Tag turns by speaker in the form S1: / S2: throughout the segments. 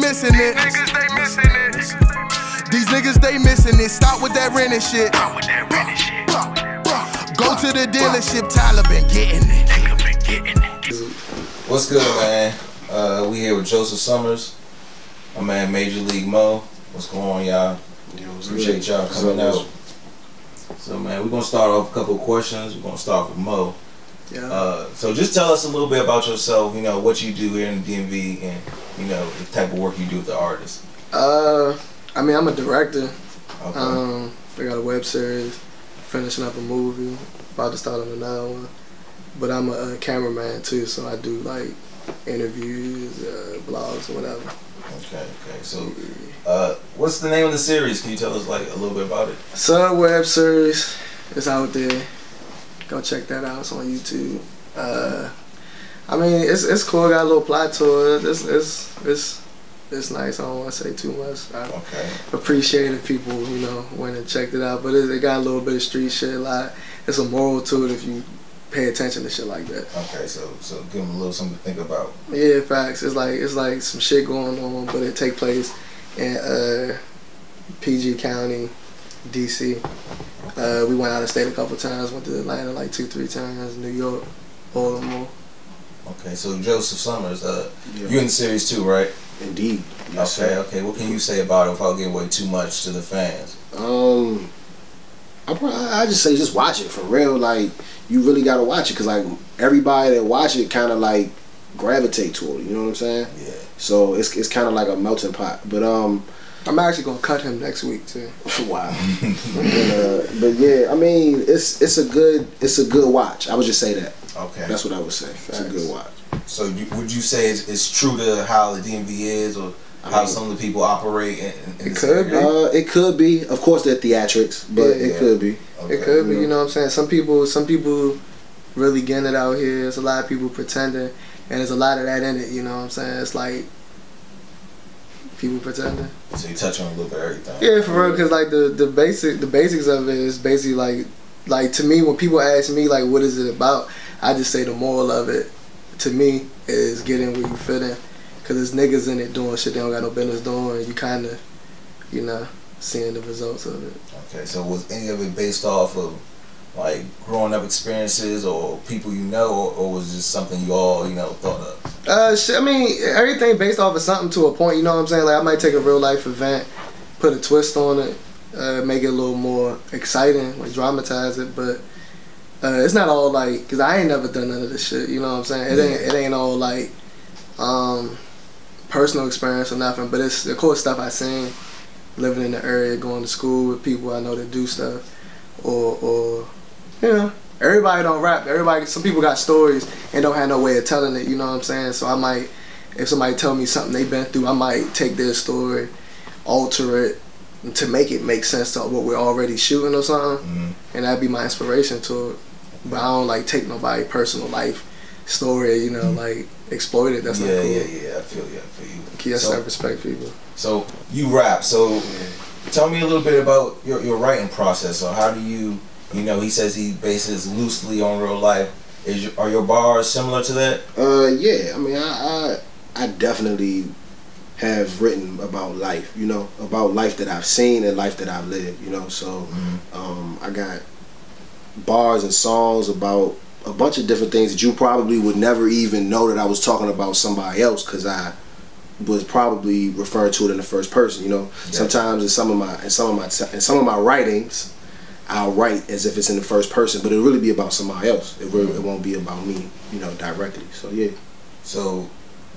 S1: missing it. These niggas, they missing it. Stop with that renting shit. Go to the dealership, Tyler been getting it.
S2: What's good, man? We here with Joseph Summers, my man Major League Mo. What's going on, y'all? Appreciate y'all coming out. So, man, we're gonna start off a couple of questions. We're gonna start with Mo.
S3: Yeah.
S2: So just tell us a little bit about yourself, you know, what you do here in the DMV and, you know, the type of work you do with the artists.
S3: I mean, I'm a director.
S2: Okay.
S3: I got a web series, finishing up a movie, about to start on another one. But I'm a cameraman too, so I do like interviews, blogs, whatever.
S2: Okay. So, what's the name of the series? Can you tell us like a little bit about it?
S3: It's a web series. It's out there. Go check that out. It's on YouTube. I mean, it's cool. Got a little plot to it. It's nice. I don't want to say too much. I appreciate if people, you know, went and checked it out. But it got a little bit of street shit. It's a moral to it if you pay attention to shit like that.
S2: Okay, so give them a little something to think about.
S3: Yeah, facts. It's like some shit going on, but it take place in PG County, DC. We went out of state a couple times. Went to Atlanta like 2-3 times. New York, Baltimore.
S2: Okay, so Joseph Summers, you in the series too, right?
S4: Indeed. Yes,
S2: Okay. What can you say about it without giving away too much to the fans?
S4: I just say just watch it for real. Like, you really gotta watch it because like everybody that watch it kind of like gravitate toward it. You know what I'm saying?
S2: Yeah.
S4: So it's kind of like a melting pot. But
S3: I'm actually gonna cut him next week too.
S4: Wow. But yeah, I mean it's a good watch. I would just say that.
S2: Okay.
S4: That's what I would say. It's a good watch.
S2: So would you say it's true to how the DMV is, or how some of the people operate?
S3: It could be.
S4: It could be. Of course, they're theatrics, but it could be.
S2: Okay.
S3: It could be. You know what I'm saying? Some people really getting it out here. There's a lot of people pretending, and there's a lot of that in it. You know what I'm saying? It's like people pretending.
S2: So you touch on a little bit of everything.
S3: Yeah, for real. Cause like the basics of it is basically like to me when people ask me like what is it about, I just say the moral of it to me is getting where you fit in. Cause there's niggas in it doing shit they don't got no business doing, and you kind of, you know, seeing the results of it.
S2: Okay, so was any of it based off of like growing up experiences or people you know, or was it just something you all, you know, thought of?
S3: Shit, I mean, everything based off of something to a point. You know what I'm saying? Like I might take a real life event, put a twist on it, make it a little more exciting, like dramatize it, but. It's not all like, cause I ain't never done none of this shit. You know what I'm saying? It ain't all like personal experience or nothing. But it's of course stuff I seen, living in the area, going to school with people I know that do stuff, or you know, everybody don't rap. Some people got stories and don't have no way of telling it. You know what I'm saying? So I might, if somebody tell me something they been through, I might take their story, alter it to make it make sense to what we're already shooting or something, and that'd be my inspiration to it. But I don't like take nobody personal life story, you know, like exploit it. That's not cool.
S2: Yeah. I feel you.
S3: Yes, I respect people.
S2: So you rap. So tell me a little bit about your writing process. So how do you know? He says he bases loosely on real life. Are your bars similar to that?
S4: Yeah. I mean, I definitely have written about life. You know, about life that I've seen and life that I've lived. You know, so I got bars and songs about a bunch of different things that you probably would never even know that I was talking about somebody else, because I was probably referring to it in the first person. You know, sometimes in some of my writings, I'll write as if it's in the first person, but it'll really be about somebody else. It won't be about me, you know, directly. So yeah.
S2: So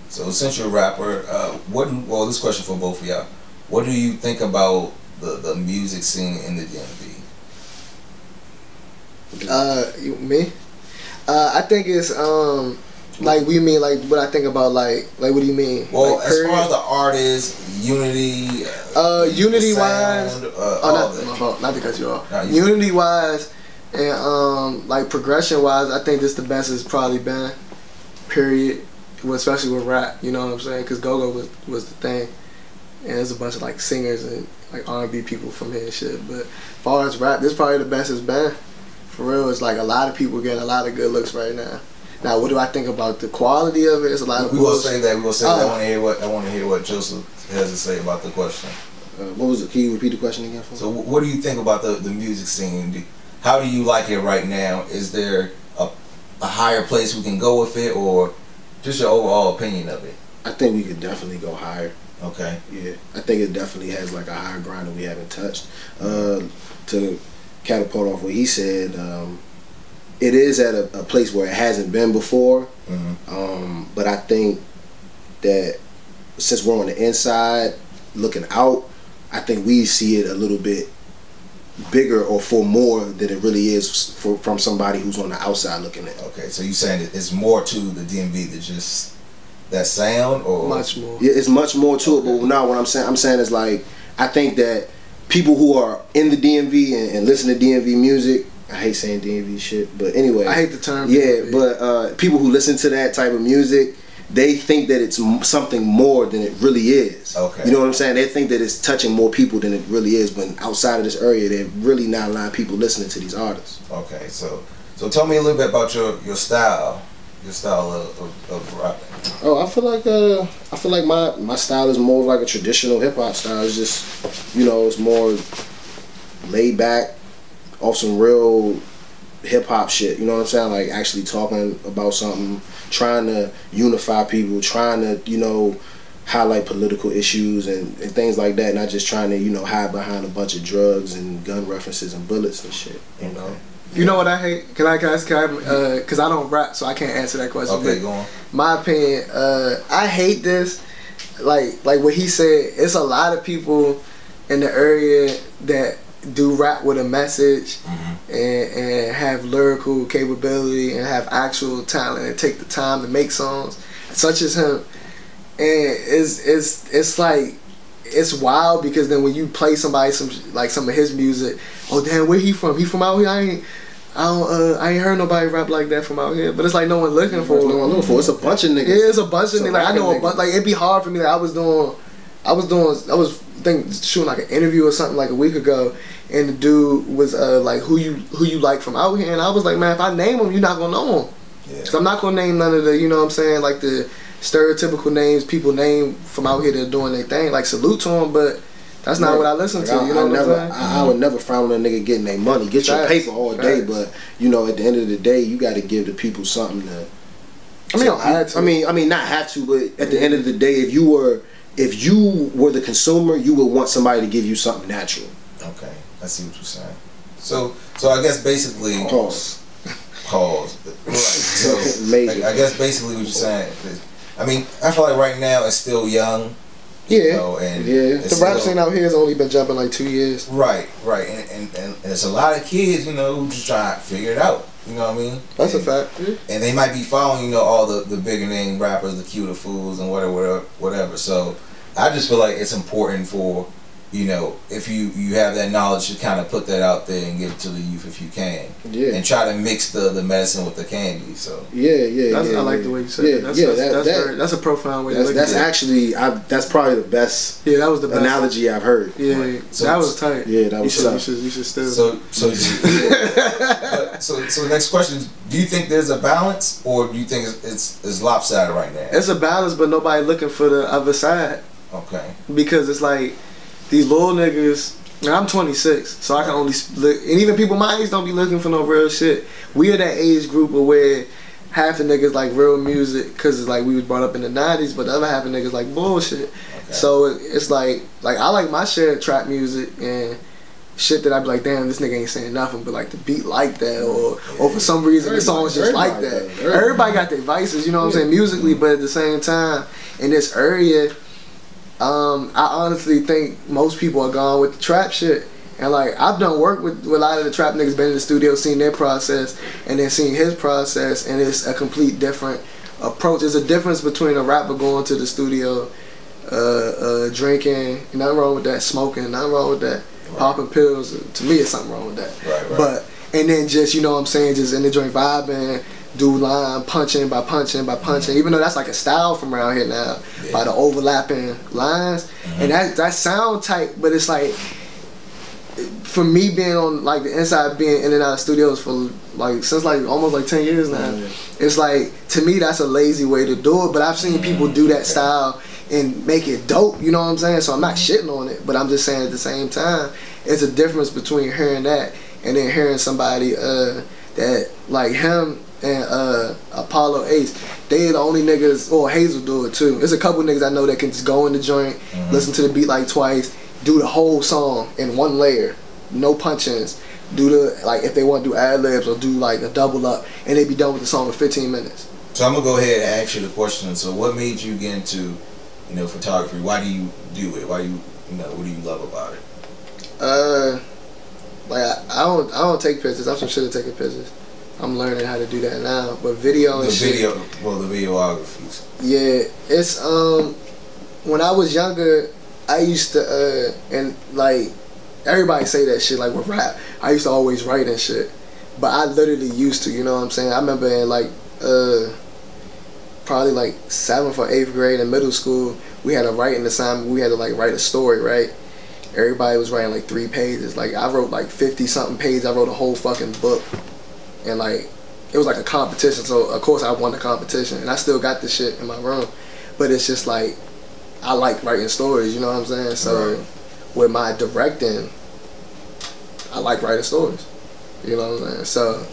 S2: since you're a rapper, well, this question for both of y'all. What do you think about the music scene in the DMV?
S3: Me? I think it's like we mean like what I think about like what do you mean?
S2: Well,
S3: like,
S2: as far as the artists, unity.
S3: Unity
S2: sound,
S3: wise, not to cut you off. Unity wise, and like progression wise, I think this the best it's probably been. Period. Well, especially with rap, you know what I'm saying? Because go-go was the thing, and there's a bunch of like singers and like R&B people from here and shit. But as far as rap, this probably the best it's been. For real, it's like a lot of people getting a lot of good looks right now. Now, what do I think about the quality of it? It's a lot of.
S2: We will say that. We will say that. I want to hear what Joseph has to say about the question.
S4: What was it? Can you repeat the question again for me?
S2: So, what do you think about the music scene? How do you like it right now? Is there a higher place we can go with it, or just your overall opinion of it?
S4: I think we could definitely go higher.
S2: Okay.
S4: Yeah, I think it definitely has like a higher ground that we haven't touched. To catapult off what he said, it is at a place where it hasn't been before. But I think that since we're on the inside looking out, I think we see it a little bit bigger or for more than it really is from somebody who's on the outside looking in.
S2: Okay, so you saying it's more to the DMV than just that sound, or
S3: much more?
S4: Yeah, it's much more to it. But now what I'm saying is like, I think that people who are in the DMV and listen to DMV music, I hate saying DMV shit, but anyway,
S3: I hate the term.
S4: Yeah,
S3: DMV.
S4: but people who listen to that type of music, they think that it's something more than it really is.
S2: Okay.
S4: You know what I'm saying? They think that it's touching more people than it really is, when outside of this area, there's really not a lot of people listening to these artists.
S2: Okay, so tell me a little bit about your style. Your style of rapping.
S4: Oh, I feel like my style is more of like a traditional hip hop style. It's just, you know, it's more laid back, off some real hip hop shit. You know what I'm saying? Like actually talking about something, trying to unify people, trying to, you know, highlight political issues and things like that, not just trying to, you know, hide behind a bunch of drugs and gun references and bullets and shit. You know.
S3: You know what I hate? Can I because I don't rap, so I can't answer that question.
S2: Okay, go on.
S3: My opinion, I hate this. Like what he said, it's a lot of people in the area that do rap with a message and have lyrical capability and have actual talent and take the time to make songs, such as him. And it's like, it's wild, because then when you play some of his music, oh damn, where he from? He from out here? I ain't heard nobody rap like that from out here. But it's like no one looking for it.
S4: No one looking for it. It's a bunch of niggas.
S3: Yeah, it's a bunch of niggas. Like I know a bunch. Like it'd be hard for me. Like I was shooting like an interview or something like a week ago, and the dude was like, who you like from out here? And I was like, man, if I name him, you're not gonna know him. Yeah. Cause I'm not gonna name none of the, you know what I'm saying, like the stereotypical names people name from out here that are doing their thing. Like salute to them, but that's not what I listen to. You know what I'm saying? I would never frown on a nigga getting their money. Get your paper all day, but you know, at the end of the day, you got to give the people something to. I mean, not have to, but at the end of the day, if you were the consumer, you would want somebody to give you something natural.
S2: Okay, I see what you're saying. So I guess basically pause. Right. So
S4: Major.
S2: I guess basically what you're saying is, I mean, I feel like right now it's still young.
S3: Yeah,
S2: you know, and
S3: the rap scene out here has only been jumping like 2 years.
S2: Right, and there's a lot of kids, you know, who just try to figure it out. You know what I mean?
S3: That's a fact.
S2: And they might be following, you know, all the bigger name rappers, the Cuter Fools, and whatever. So I just feel like it's important for, you know, if you have that knowledge, to kind of put that out there and give it to the youth if you can. Yeah. And try to mix the medicine with the candy. So
S3: I like the way you said it. That's a profound way to look at it.
S4: That's actually, that's probably the best.
S3: Yeah, that was the best
S4: analogy I've heard.
S3: Yeah, right. So that was tight.
S4: Yeah, that was tough.
S3: You should still.
S2: So next question: do you think there's a balance, or do you think it's lopsided right now?
S3: It's a balance, but nobody looking for the other side.
S2: Okay.
S3: Because it's like these little niggas. And I'm 26, so I can only look. And even people my age don't be looking for no real shit. We are that age group of where half the niggas like real music, cause it's like we was brought up in the 90s, but the other half of niggas like bullshit. Okay. So it's like I like my share of trap music and shit that I be like, damn, this nigga ain't saying nothing, but like the beat like that, or for some reason the song's just like that. Everybody got their vices, you know what I'm saying, musically, but at the same time, in this area, I honestly think most people are gone with the trap shit. And like I've done work with a lot of the trap niggas, been in the studio, seen their process, and then seen his process, and it's a complete different approach. There's a difference between a rapper going to the studio, drinking, nothing wrong with that, smoking, nothing wrong with that, popping pills. To me, it's something wrong with that. Right. But and then just, you know what I'm saying, just in the joint vibing, do line punching by punching by punching, even though that's like a style from around here now, by the overlapping lines, and that sound tight, but it's like for me being on like the inside, being in and out of studios for like since like almost like 10 years now, it's like to me that's a lazy way to do it. But I've seen people do that style and make it dope. You know what I'm saying? So I'm not shitting on it, but I'm just saying at the same time, it's a difference between hearing that and then hearing somebody that like him and Apollo Ace. They the only niggas, or Hazel do it too. There's a couple niggas I know that can just go in the joint, listen to the beat like twice, do the whole song in one layer, no punch-ins. Do the, like, if they want to do ad-libs or do like a double up, and they be done with the song in 15 minutes.
S2: So I'm gonna go ahead and ask you the question. So what made you get into, you know, photography? Why do you do it? Why do you know, what do you love about it?
S3: Like I don't take pictures. I'm some shit at taking pictures. I'm learning how to do that now. But video and shit.
S2: The videographies.
S3: Yeah, it's when I was younger, I used to and like everybody say that shit like with rap. I used to always write and shit, but I literally used to. You know what I'm saying? I remember in like probably like 7th or 8th grade in middle school, we had a writing assignment. We had to like write a story, right? Everybody was writing like 3 pages. Like I wrote like 50 something pages. I wrote a whole fucking book, and like it was like a competition. So of course I won the competition, and I still got this shit in my room. But it's just like I like writing stories. You know what I'm saying? So with my directing, I like writing stories. You know what I'm saying? So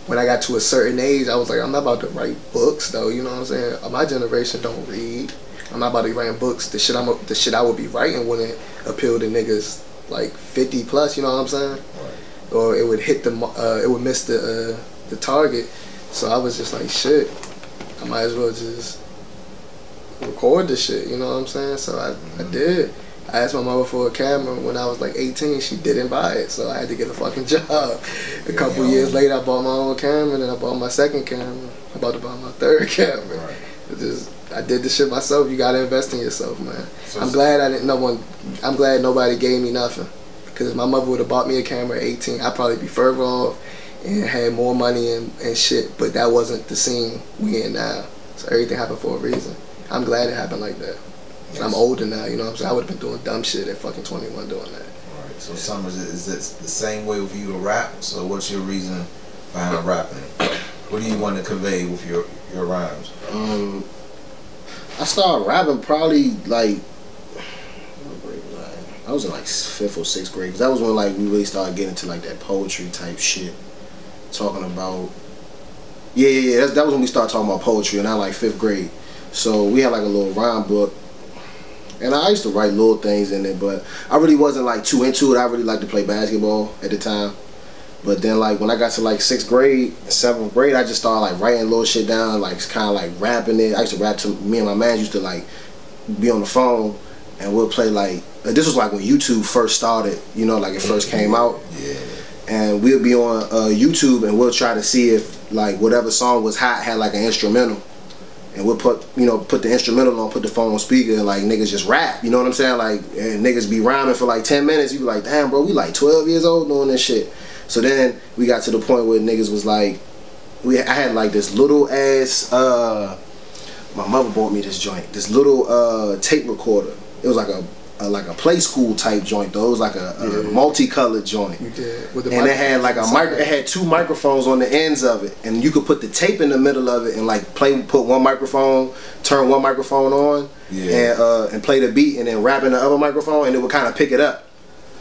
S3: when I got to a certain age, I was like, I'm not about to write books though. You know what I'm saying? My generation don't read. I'm not about to be writing books. The shit I would be writing wouldn't appeal to niggas like 50 plus. You know what I'm saying? Right. Or it would hit it would miss the target. So I was just like, shit, I might as well just record this shit. You know what I'm saying? So I did. I asked my mother for a camera when I was like 18. She didn't buy it, so I had to get a fucking job. A couple years later, I bought my own camera, and then I bought my second camera. I'm about to buy my third camera. Right. I did this shit myself. You gotta invest in yourself, man. So I'm glad I'm glad nobody gave me nothing. Cause if my mother would have bought me a camera at 18, I'd probably be further off and had more money and shit. But that wasn't the scene we in now. So everything happened for a reason. I'm glad it happened like that. Yes. I'm older now, you know what I'm saying? I would have been doing dumb shit at fucking 21 doing that.
S2: Alright, so Summers, is this the same way with you to rap? So what's your reason behind rapping? What do you want to convey with your rhymes?
S4: I started rapping probably like, I was in like 5th or 6th grade. Cause that was when like we really started getting into like that poetry type shit. Talking about, yeah. That was when we started talking about poetry, and I like 5th grade. So we had like a little rhyme book, and I used to write little things in it, but I really wasn't like too into it. I really liked to play basketball at the time. But then like when I got to like 6th grade, 7th grade, I just started like writing little shit down, like kind of like rapping it. I used to rap to, me and my man used to like be on the phone and we'll play like, this was like when YouTube first started, you know, like it first came out.
S2: Yeah.
S4: And we'll be on YouTube and we'll try to see if like whatever song was hot had like an instrumental. And we'll put the instrumental on, put the phone on speaker, and like niggas just rap, you know what I'm saying? Like, and niggas be rhyming for like 10 minutes. You be like, damn bro, we like 12 years old doing this shit. So then we got to the point where niggas was like, I had like this little ass, my mother bought me this joint, this little tape recorder. It was like a play school type joint though. It was like a multicolored joint. You did. With the and it had like it had 2 microphones on the ends of it, and you could put the tape in the middle of it and like put one microphone, turn one microphone on, and play the beat, and then rap in the other microphone, and it would kind of pick it up.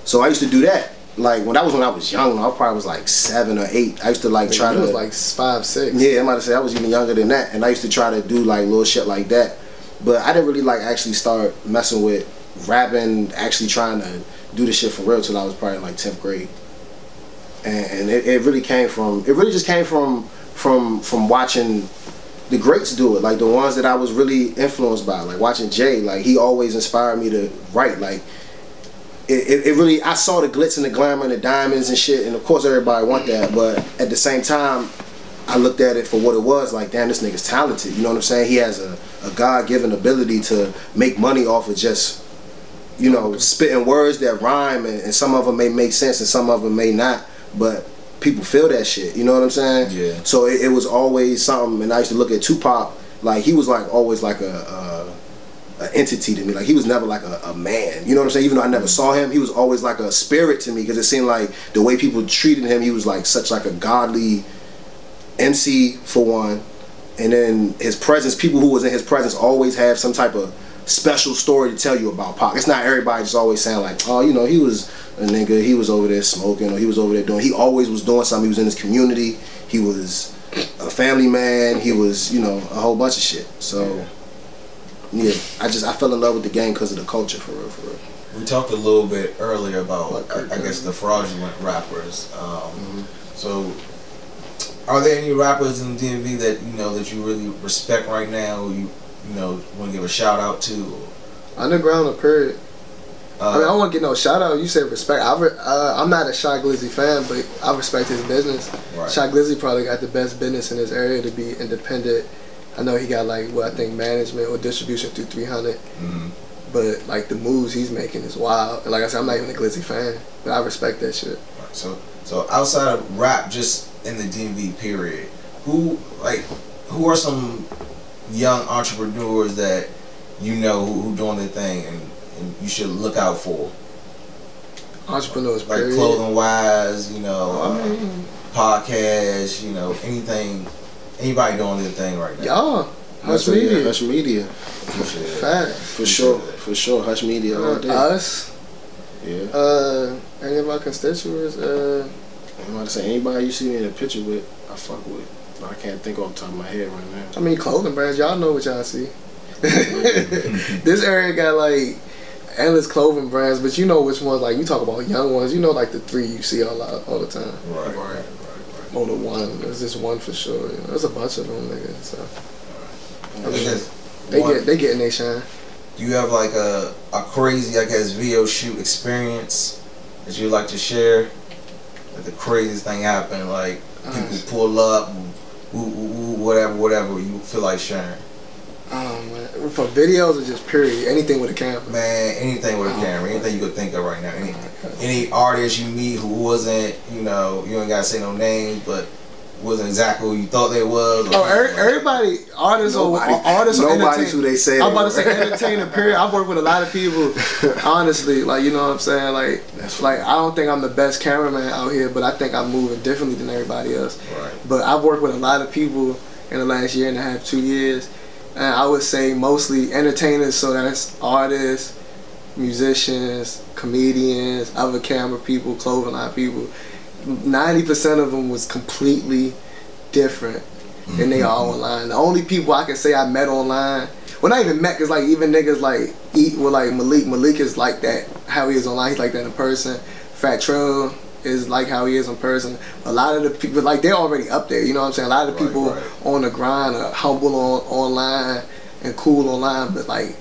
S4: So I used to do that. Like when I was young, I probably was like 7 or 8. I used to like try to.
S3: was like 5, 6.
S4: Yeah, I'm about to say I was even younger than that, and I used to try to do like little shit like that. But I didn't really like actually start messing with rapping, actually trying to do this shit for real till I was probably like 10th grade. And it really came from. It really just came from watching the greats do it, like the ones that I was really influenced by, like watching Jay. Like he always inspired me to write. Like. It really, I saw the glitz and the glamour and the diamonds and shit, and of course everybody want that, but at the same time, I looked at it for what it was, like, damn, this nigga's talented, you know what I'm saying? He has a God-given ability to make money off of just, you know, spitting words that rhyme, and some of them may make sense and some of them may not, but people feel that shit, you know what I'm saying?
S2: Yeah.
S4: So it was always something, and I used to look at Tupac, like, he was like always like a an entity to me. Like he was never like a man. You know what I'm saying? Even though I never saw him, he was always like a spirit to me because it seemed like the way people treated him, he was like such like a godly MC for one. And then his presence, people who was in his presence always have some type of special story to tell you about Pac. It's not everybody just always saying like, oh, you know, he was a nigga, he was over there smoking, or he was over there doing. He always was doing something. He was in his community. He was a family man. He was, you know, a whole bunch of shit. So yeah, I fell in love with the game because of the culture, for real, for real.
S2: We talked a little bit earlier about, I guess, the fraudulent rappers. So, are there any rappers in DMV that you know that you really respect right now? You know, want to give a shout out to?
S3: Underground or period. I mean, I don't want to get no shout out. You said respect. I'm not a Shy Glizzy fan, but I respect his business.
S2: Right.
S3: Shy Glizzy probably got the best business in his area to be independent. I know he got like what I think management or distribution through 300. But like the moves he's making is wild. And like I said, I'm not even a Glizzy fan, but I respect that shit.
S2: Right. So outside of rap, just in the DMV period, who are some young entrepreneurs that you know who doing their thing and you should look out for?
S3: Entrepreneurs,
S2: like
S3: period.
S2: clothing wise, you know, podcasts, you know, anything, anybody doing their thing right now.
S3: Y'all, Hushhh Media.
S4: Hushhh Media.
S3: Facts.
S4: For sure, Hushhh Media all day.
S3: Us.
S4: Yeah.
S3: Any of my constituents.
S4: I'm about to say anybody you see me in a picture with, I fuck with. But I can't think off the top of my head right now.
S3: I mean, clothing brands, y'all know what y'all see. This area got like endless clothing brands, but you know which ones. Like you talk about young ones, you know, like the 3 you see all the time.
S2: Right.
S3: Or the 1. There's just one for sure. You know, there's a bunch of them niggas. So they getting their shine.
S2: Do you have like a crazy, I guess, video shoot experience that you'd like to share? Like the craziest thing happened, like people pull up, whatever you feel like sharing.
S3: Oh man, for videos or just period, anything with a camera.
S2: Man, anything with a camera, anything you could think of right now. Any artist you meet who wasn't, you know, you ain't gotta say no names, but wasn't exactly who you thought they was.
S3: Everybody, artists or
S4: nobody's who they say.
S3: I'm about to say entertainer. Period. I've worked with a lot of people. Honestly, like you know what I'm saying. Like I don't think I'm the best cameraman out here, but I think I'm moving differently than everybody else.
S2: Right.
S3: But I've worked with a lot of people in the last year and a half, 2 years, and I would say mostly entertainers. So that's artists, musicians, comedians, other camera people, clothing line people. 90% of them was completely different than they are online. The only people I can say I met online, well not even met, cause like even niggas like eat with like Malik is like that, how he is online, he's like that in person. Fat Trail is like how he is in person. A lot of the people, like they're already up there, you know what I'm saying? A lot of the people on the grind are humble online and cool online, but like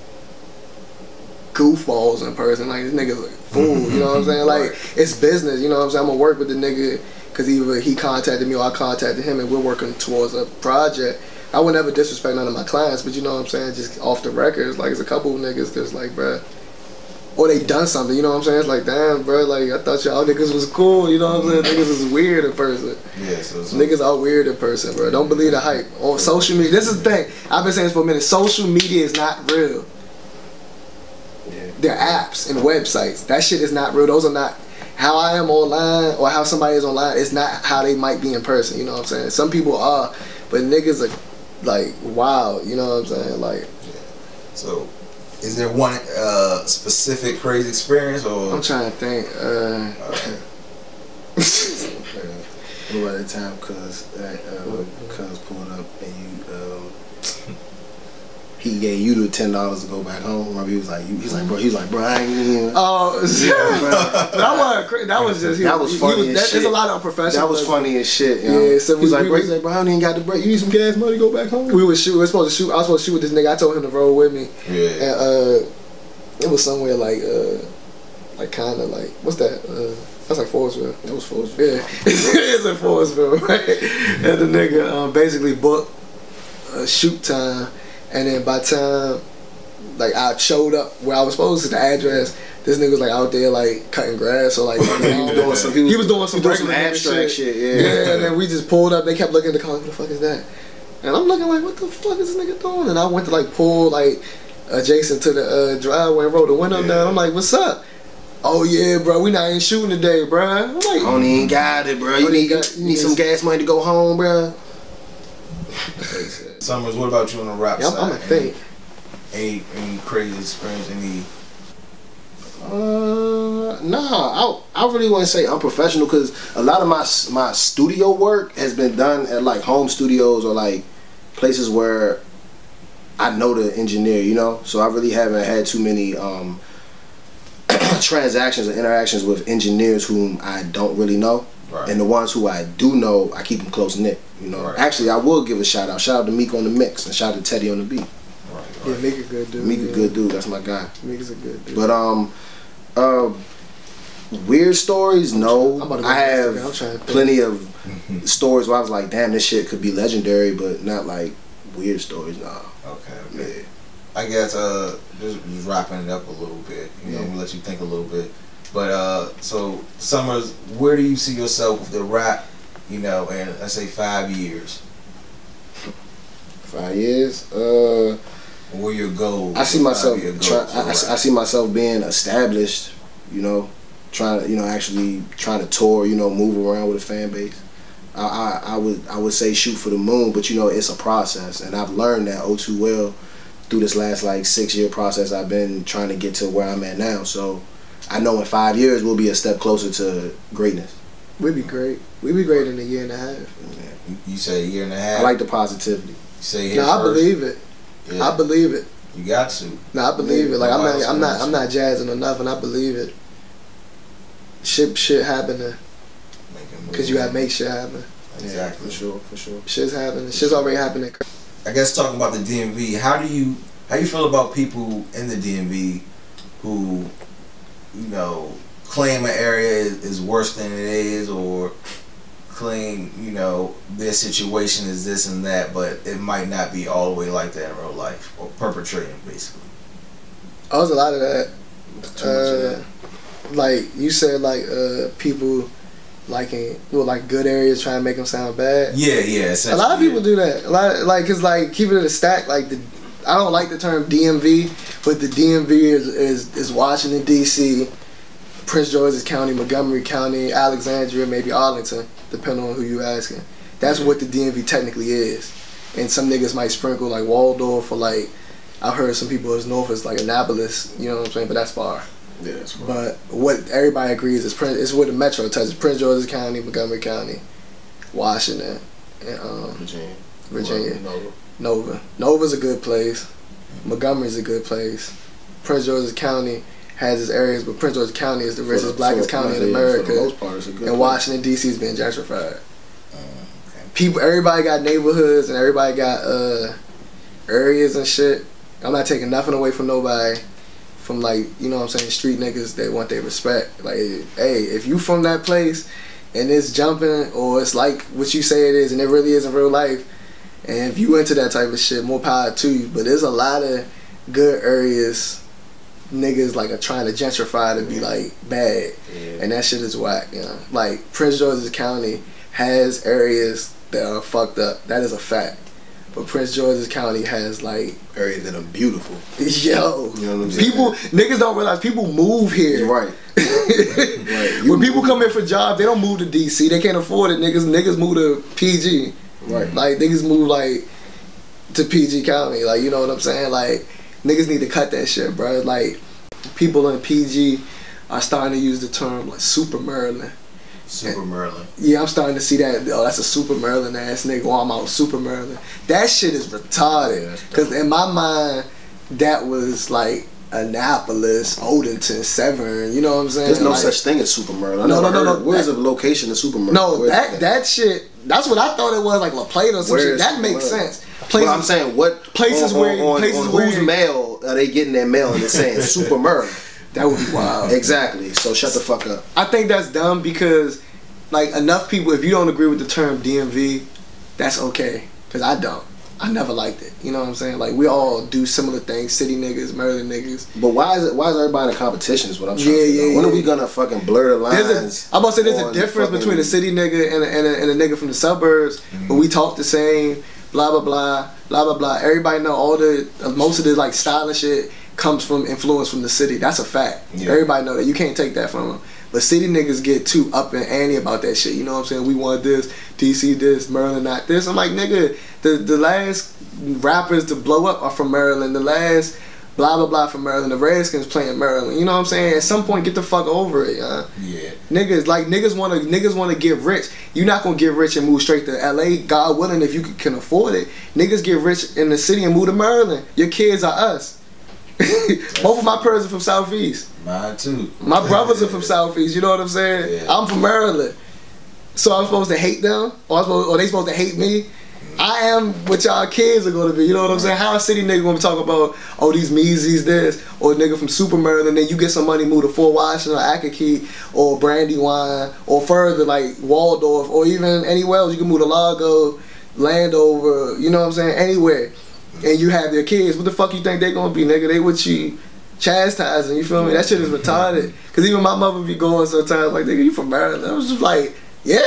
S3: goofballs in person. Like this nigga's like fool, you know what I'm saying? Like it's business, you know what I'm saying? I'm gonna work with the nigga because either he contacted me or I contacted him and we're working towards a project. I would never disrespect none of my clients, but you know what I'm saying? Just off the records, like it's a couple of niggas that's like, bruh, or they done something, you know what I'm saying? It's like, damn, bruh, like I thought y'all niggas was cool, you know what I'm saying? Niggas is weird in person.
S2: Yeah, so
S3: niggas are weird in person, bro. Don't believe the hype. On social media, this is the thing. I've been saying this for a minute. Social media is not real. They're apps and websites. That shit is not real. Those are not how I am online or how somebody is online. It's not how they might be in person. You know what I'm saying? Some people are, but niggas are like wild. You know what I'm saying? Like.
S2: So, is there one specific crazy experience or? I'm
S3: trying to think.
S4: What about the time cuz pulled up and you he gave you the $10 to go back home. Remember, he was like, bro, I ain't even.
S3: Oh, that was just.
S4: That was funny as shit.
S3: There's a lot of unprofessional.
S4: That was funny as shit. You know?
S3: Yeah, so
S4: he's like, bro, I don't even got the break. You need some gas money to go back home.
S3: We were supposed to shoot. I was supposed to shoot with this nigga. I told him to roll with me.
S2: Yeah.
S3: And it was somewhere like kind of like what's that? That's like Forestville.
S4: That was Forestville.
S3: Yeah, it's in Forestville, right? And the nigga basically booked a shoot time. And then by the time, like, I showed up where I was supposed to, the address, this nigga was, like, out there, like, cutting grass or, like, he was doing some
S4: abstract shit, yeah.
S3: Yeah, and then we just pulled up. They kept looking at the car, what the fuck is that? And I'm looking like, what the fuck is this nigga doing? And I went to, like, pull, like, adjacent to the driveway and rolled the window down. I'm like, what's up? Oh yeah, bro, we not even shooting today, bro. I'm like,
S4: I don't even got it, bro. You need some gas money to go home, bro.
S2: Summers, what about you on the rap side?
S3: I'm a think.
S2: Any crazy experience? Any?
S4: Nah, I really want to say unprofessional because a lot of my studio work has been done at like home studios or like places where I know the engineer, you know. So I really haven't had too many transactions or interactions with engineers whom I don't really know. Right. And the ones who I do know, I keep them close knit. You know. Right. Actually, I will give a shout out. Shout out to Meek on the mix and shout out to Teddy on the beat.
S2: Right.
S3: Yeah, Meek a good dude.
S4: Meek a good dude. That's my guy.
S3: Meek is a good dude.
S4: But weird stories, no. I have plenty of stories where I was like, damn, this shit could be legendary, but not like weird stories, nah.
S2: Okay. Yeah. I guess just wrapping it up a little bit, you know, we'll let you think a little bit. But so Summers, where do you see yourself with the rap, you know, in let's say 5 years?
S4: 5 years?
S2: What are your goals?
S4: I see myself I see myself being established, you know, actually trying to tour, you know, move around with a fan base. I would say shoot for the moon, but you know it's a process, and I've learned that oh too well through this last like 6-year process. I've been trying to get to where I'm at now, so I know in 5 years we'll be a step closer to greatness.
S3: We'd be great. We'd be great in a year and a half.
S2: Yeah. You say a year and a half.
S4: I like the positivity.
S2: You say
S3: no, I believe it. Yeah. I believe it.
S2: You got to.
S3: No, I believe it. Like I'm not jazzing or nothing. I believe it. Shit happening. Because you gotta make shit happen.
S2: Exactly.
S4: For sure.
S3: Shit's happening. Shit's already happening.
S2: I guess talking about the DMV, how you feel about people in the DMV who, you know, claim an area is worse than it is, or claim, you know, their situation is this and that, but it might not be all the way like that in real life, or perpetrating basically.
S3: Oh, there's a lot of that. Like you said, like people like good areas trying to make them sound bad.
S2: Yeah.
S3: A lot of people do that. A lot of, cause keeping it a stack. I don't like the term DMV, but the DMV is Washington D.C., Prince George's County, Montgomery County, Alexandria, maybe Arlington, depending on who you asking. That's what the DMV technically is. And some niggas might sprinkle like Waldorf, or like I've heard some people as north as like Annapolis. You know what I'm saying? But that's far.
S4: Yeah, that's far.
S3: But what everybody agrees is it's where the metro touches: Prince George's County, Montgomery County, Washington, and Virginia. Nova. Nova's a good place. Montgomery's a good place. Prince George's County has its areas, but Prince George's County is the richest, blackest county in America.
S4: For the most part, it's a good
S3: and Washington D.C. has been gentrified. Everybody got neighborhoods and everybody got areas and shit. I'm not taking nothing away from nobody. From like, you know what I'm saying, street niggas, they want their respect. Like, hey, if you from that place and it's jumping, or it's like what you say it is and it really is in real life, and if you into that type of shit, more power to you. But there's a lot of good areas niggas like are trying to gentrify to be like bad, and that shit is whack, you know. Like Prince George's County has areas that are fucked up. That is a fact. But Prince George's County has like
S4: areas that are beautiful.
S3: Yo,
S4: you know what I'm saying?
S3: Niggas don't realize people move here.
S4: Right.
S3: When people come in for jobs, they don't move to DC. They can't afford it. Niggas move to PG.
S4: Right.
S3: Like niggas move like to PG County. Like, you know what I'm saying? Like niggas need to cut that shit, bro. Like people in PG are starting to use the term like Super Merlin.
S2: Super Merlin.
S3: Yeah, I'm starting to see that. Oh, that's a Super Merlin ass nigga. Oh, I'm out Super Merlin. That shit is retarded. Because in my mind, that was like Annapolis, Odenton, Severn. You know what I'm saying?
S4: There's no such thing as Super Merlin. No. Where's the location of Super Merlin?
S3: No, that shit. That's what I thought it was, like La Plata or some shit. That makes sense.
S4: Places, well, I'm saying what
S3: places
S4: on
S3: where
S4: whose mail are they getting their mail and it's saying Super Merlin?
S3: That would be wild.
S4: Exactly. So shut the fuck up.
S3: I think that's dumb because, like, enough people, if you don't agree with the term DMV, that's okay. Because I don't. I never liked it. You know what I'm saying? Like, we all do similar things. City niggas, Maryland niggas.
S4: But why is everybody in a competition is what I'm trying to figure out. When are we going to fucking blur the lines?
S3: I'm about to say there's a difference between a city nigga and a nigga from the suburbs. But we talk the same. blah blah blah, blah blah blah. Everybody know all the most of the like styling shit comes from influence from the city. That's a fact. Yeah. Everybody know that. You can't take that from them. But city niggas get too up and ante about that shit. You know what I'm saying? We want this, DC this, Maryland not this. I'm like, nigga, the last rappers to blow up are from Maryland. The last blah blah blah from Maryland. The Redskins playing Maryland. You know what I'm saying? At some point, get the fuck over it,
S2: Yeah.
S3: Niggas wanna get rich. You're not gonna get rich and move straight to LA. God willing, if you can afford it. Niggas get rich in the city and move to Maryland. Your kids are us. Both of my parents are from Southeast.
S2: Mine too.
S3: My brothers are from Southeast. You know what I'm saying? Yeah. I'm from Maryland. So I'm supposed to hate them, or they supposed to hate me. I am what y'all kids are gonna be. You know what I'm saying? How a city nigga gonna talk about, oh, these Meezies this, or nigga from Super Maryland, then you get some money, move to Fort Washington or Akakeek or Brandywine or further like Waldorf or even anywhere else. You can move to Largo, Landover. You know what I'm saying? Anywhere. And you have their kids, what the fuck you think they gonna be, nigga? They with you chastising, you feel me? That shit is retarded. Cause even my mother be going sometimes like, nigga, you from Maryland? I was just like, yeah.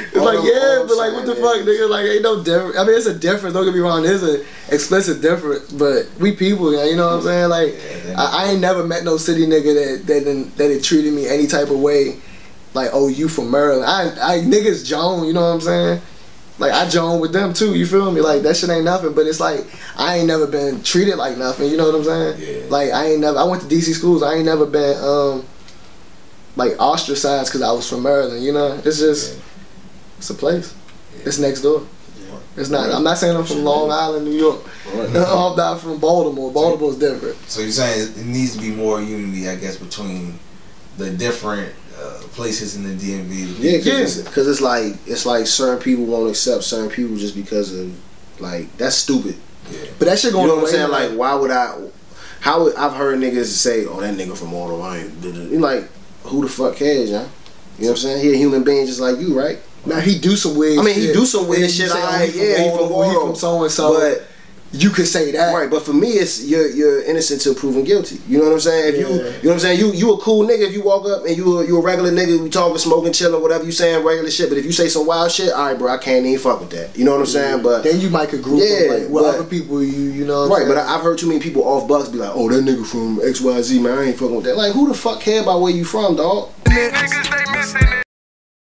S3: It's like, yeah, but like, what the fuck, nigga? Like, ain't no difference. I mean, it's a difference, don't get me wrong, there's an explicit difference, but we people, you know what I'm saying? Like, I ain't never met no city nigga that it treated me any type of way, like, oh, you from Maryland. I niggas Joan, you know what I'm saying? Like, I join with them too, you feel me? Like, that shit ain't nothing, but it's like, I ain't never been treated like nothing, you know what I'm saying?
S2: Yeah.
S3: Like, I went to DC schools, I ain't never been, like, ostracized because I was from Maryland, you know? It's just, it's a place. Yeah. It's next door. Yeah. It's not, I'm not saying I'm from Long Island, New York. Right. I'm not from Baltimore. Baltimore's different.
S2: So you're saying it needs to be more unity, I guess, between the different places in the DMV.
S4: Yeah, because it's like certain people won't accept certain people just because of, like, that's stupid.
S2: Yeah.
S3: But that shit going,
S4: you know what I'm saying? Like, why would I've heard niggas say, oh, that nigga from Baltimore. You're like, who the fuck cares, y'all? You know what I'm saying? He a human being just like you, right?
S3: Now he do some weird shit.
S4: I mean, he do some weird shit. He from
S3: so and so.
S4: But you could say that, right? But for me, it's you're innocent till proven guilty. You know what I'm saying? If you know what I'm saying, you a cool nigga if you walk up and you a regular nigga, we talking, smoking, chilling, whatever you saying, regular shit. But if you say some wild shit, all right, bro, I can't even fuck with that. You know what I'm saying? But
S3: then you might could group up, like, with other people. You know what I'm saying?
S4: But I've heard too many people off bucks be like, oh, that nigga from XYZ, man, I ain't fucking with that. Like, who the fuck care about where you from, dog?
S1: Niggas, they missing it.